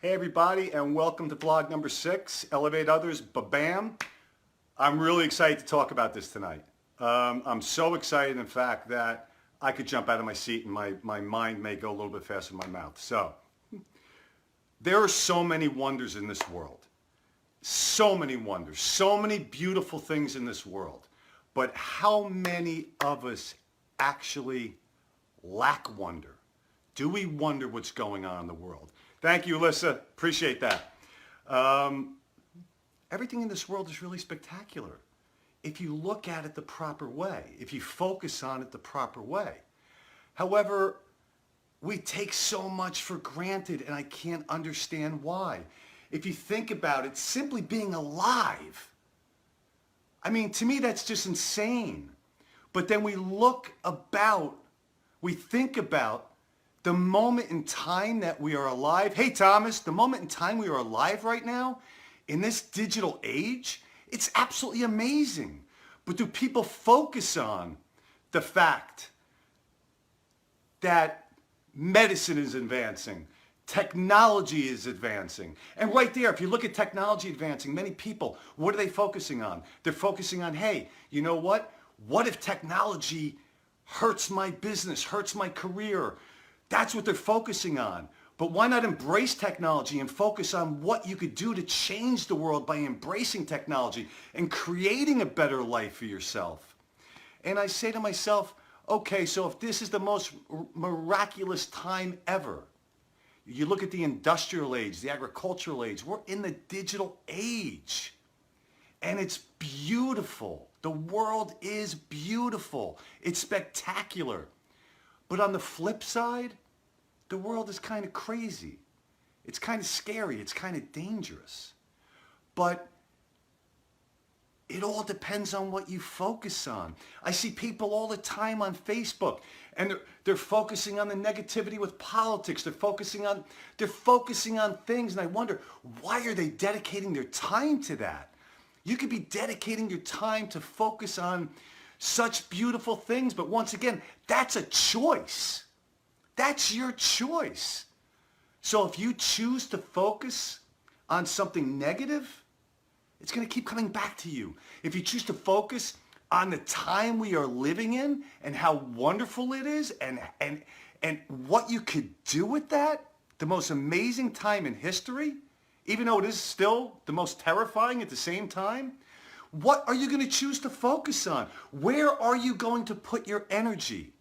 Hey everybody, and welcome to vlog number 6, Elevate Others BABAM. I'm really excited to talk about this tonight. I'm so excited, in fact, that I could jump out of my seat and my mind may go a little bit faster than my mouth. So, there are so many wonders in this world. So many wonders, so many beautiful things in this world. But how many of us actually lack wonder? Do we wonder what's going on in the world? Thank you, Alyssa. Appreciate that. Everything in this world is really spectacular if you look at it the proper way, if you focus on it the proper way. However, we take so much for granted, and I can't understand why. If you think about it, simply being alive, I mean, to me, that's just insane. But then we think about the moment in time that we are alive. Hey, Thomas, the moment in time we are alive right now, in this digital age, it's absolutely amazing. But do people focus on the fact that medicine is advancing, technology is advancing? And right there, if you look at technology advancing, many people, what are they focusing on? They're focusing on, hey, you know what? What if technology hurts my business, hurts my career? That's what they're focusing on. But why not embrace technology and focus on what you could do to change the world by embracing technology and creating a better life for yourself? And I say to myself, okay, so if this is the most miraculous time ever, you look at the industrial age, the agricultural age, we're in the digital age. And it's beautiful. The world is beautiful. It's spectacular. But on the flip side, the world is kind of crazy. It's kind of scary. It's kind of dangerous. But it all depends on what you focus on. I see people all the time on Facebook, and they're focusing on the negativity with politics. They're focusing on things, and I wonder, why are they dedicating their time to that? You could be dedicating your time to focus on such beautiful things, but once again, that's a choice. That's your choice. So if you choose to focus on something negative, it's going to keep coming back to you. If you choose to focus on the time we are living in and how wonderful it is and what you could do with that, the most amazing time in history, even though it is still the most terrifying at the same time, what are you going to choose to focus on? Where are you going to put your energy?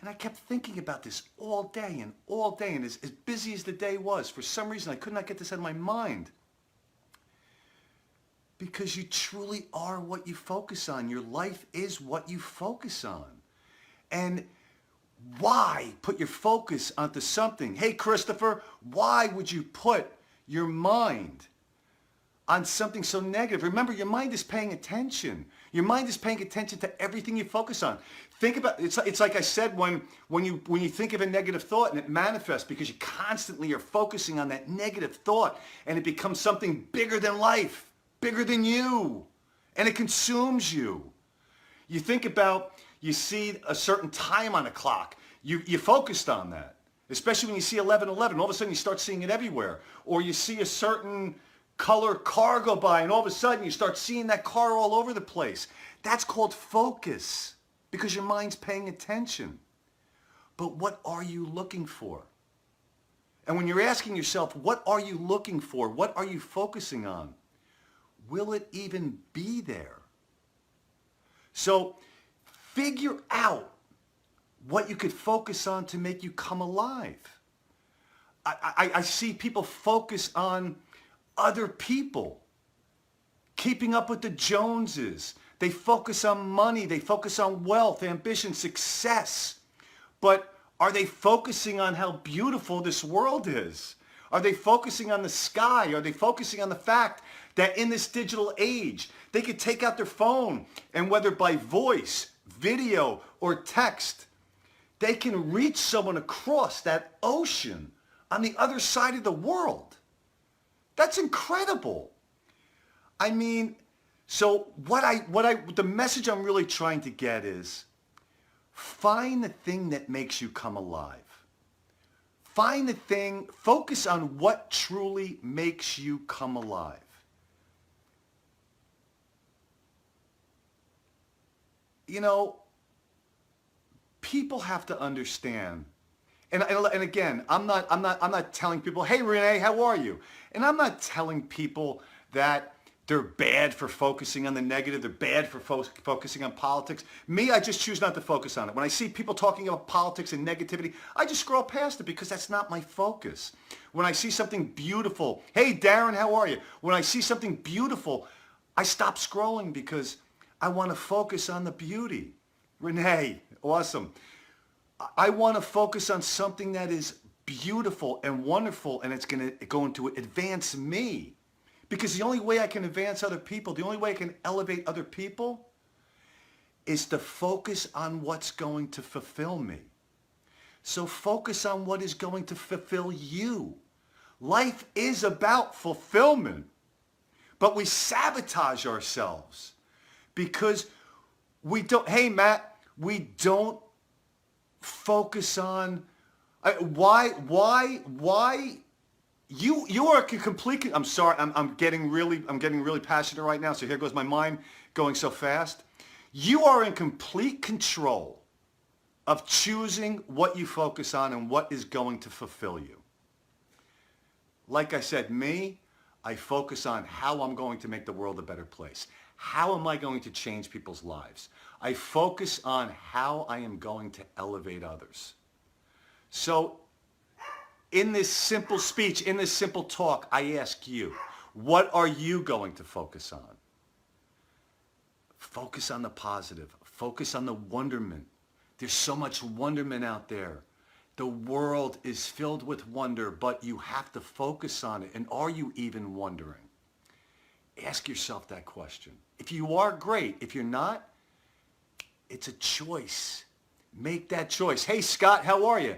And I kept thinking about this all day, and as busy as the day was, for some reason I could not get this out of my mind. Because you truly are what you focus on. Your life is what you focus on. And why put your focus onto something? Hey, Christopher, why would you put your mind on something so negative? Remember, your mind is paying attention. Your mind is paying attention to everything you focus on. Think about it's like I said, when you think of a negative thought and it manifests because you constantly are focusing on that negative thought, and it becomes something bigger than life, bigger than you, and it consumes you. You think about, you see a certain time on a clock, you focused on that, especially when you see 11:11. All of a sudden you start seeing it everywhere. Or you see a certain color car go by, and all of a sudden you start seeing that car all over the place. That's called focus, because your mind's paying attention. But what are you looking for? And when you're asking yourself, what are you looking for? What are you focusing on? Will it even be there? So figure out what you could focus on to make you come alive. I see people focus on other people, keeping up with the Joneses. They focus on money. They focus on wealth, ambition, success. But are they focusing on how beautiful this world is? Are they focusing on the sky? Are they focusing on the fact that in this digital age, they could take out their phone, and whether by voice, video, or text, they can reach someone across that ocean on the other side of the world? That's incredible. I mean, so the message I'm really trying to get is, find the thing that makes you come alive. Find the thing, focus on what truly makes you come alive. You know, people have to understand, and again, I'm not telling people, hey Renee, how are you? And I'm not telling people that they're bad for focusing on the negative. They're bad for focusing on politics. Me, I just choose not to focus on it. When I see people talking about politics and negativity, I just scroll past it because that's not my focus. When I see something beautiful, hey Darren, how are you? When I see something beautiful, I stop scrolling because I want to focus on the beauty. Renee, awesome. I want to focus on something that is beautiful and wonderful, and it's going to advance me. Because the only way I can advance other people, the only way I can elevate other people is to focus on what's going to fulfill me. So focus on what is going to fulfill you. Life is about fulfillment, but we sabotage ourselves because we don't, hey Matt, we don't focus on why you are a complete, I'm sorry, I'm getting really passionate right now, so here goes my mind going so fast. You are in complete control of choosing what you focus on and what is going to fulfill you. Like I said, me, I focus on how I'm going to make the world a better place. How am I going to change people's lives? I focus on how I am going to elevate others. So in this simple speech, in this simple talk, I ask you, what are you going to focus on? Focus on the positive. Focus on the wonderment. There's so much wonderment out there. The world is filled with wonder, but you have to focus on it. And are you even wondering? Ask yourself that question. If you are, great. If you're not, it's a choice. Make that choice. Hey, Scott, how are you?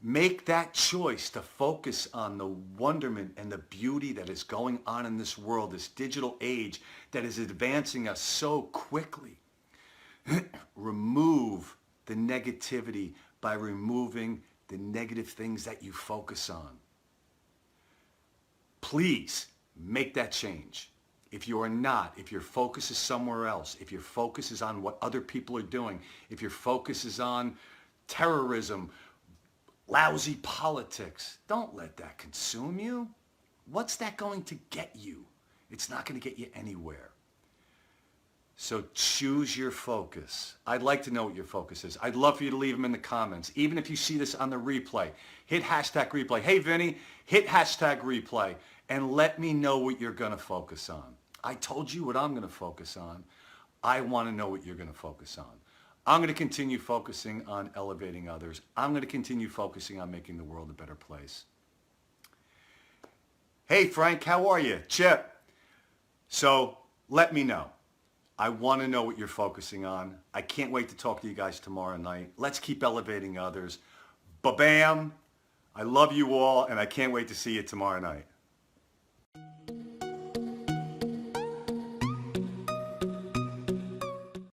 Make that choice to focus on the wonderment and the beauty that is going on in this world, this digital age that is advancing us so quickly. Remove the negativity by removing the negative things that you focus on. Please make that change. If you are not, if your focus is somewhere else, if your focus is on what other people are doing, if your focus is on terrorism, lousy politics, don't let that consume you. What's that going to get you? It's not going to get you anywhere. So choose your focus. I'd like to know what your focus is. I'd love for you to leave them in the comments. Even if you see this on the replay, hit hashtag replay. Hey, Vinny, hit hashtag replay and let me know what you're going to focus on. I told you what I'm going to focus on. I want to know what you're going to focus on. I'm going to continue focusing on elevating others. I'm going to continue focusing on making the world a better place. Hey, Frank, how are you? Chip. So let me know. I want to know what you're focusing on. I can't wait to talk to you guys tomorrow night. Let's keep elevating others. Ba-bam. I love you all, and I can't wait to see you tomorrow night.